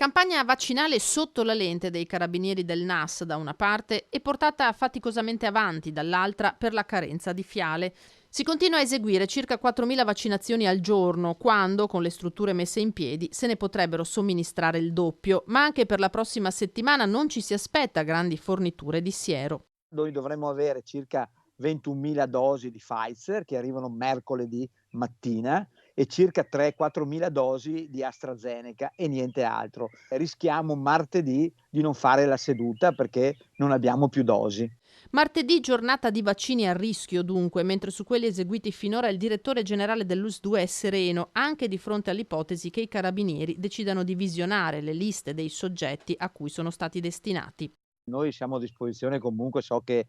Campagna vaccinale sotto la lente dei carabinieri del NAS da una parte e portata faticosamente avanti dall'altra per la carenza di fiale. Si continua a eseguire circa 4.000 vaccinazioni al giorno, quando, con le strutture messe in piedi, se ne potrebbero somministrare il doppio, ma anche per la prossima settimana non ci si aspetta grandi forniture di siero. Noi dovremmo avere circa 21.000 dosi di Pfizer che arrivano mercoledì mattina e circa 3-4.000 dosi di AstraZeneca e niente altro. Rischiamo martedì di non fare la seduta perché non abbiamo più dosi. Martedì giornata di vaccini a rischio dunque, mentre su quelli eseguiti finora il direttore generale dell'US2 è sereno, anche di fronte all'ipotesi che i carabinieri decidano di visionare le liste dei soggetti a cui sono stati destinati. Noi siamo a disposizione comunque, so che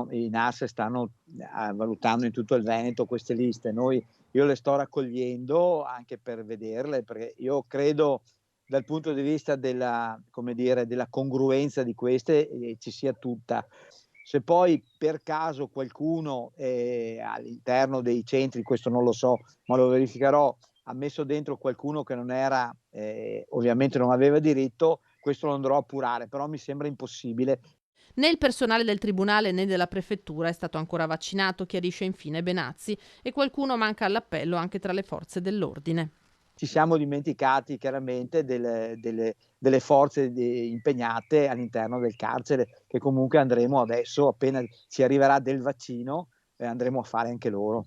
i NAS stanno valutando in tutto il Veneto queste liste. Io le sto raccogliendo anche per vederle, perché io credo dal punto di vista della, come dire, della congruenza di queste, ci sia tutta. Se poi per caso qualcuno, all'interno dei centri, questo non lo so, ma lo verificherò, ha messo dentro qualcuno che non era, ovviamente non aveva diritto, questo lo andrò a appurare, però mi sembra impossibile. Né il personale del tribunale né della prefettura è stato ancora vaccinato, chiarisce infine Benazzi, e qualcuno manca all'appello anche tra le forze dell'ordine. Ci siamo dimenticati chiaramente delle forze impegnate all'interno del carcere, che comunque andremo adesso, appena ci arriverà del vaccino, andremo a fare anche loro.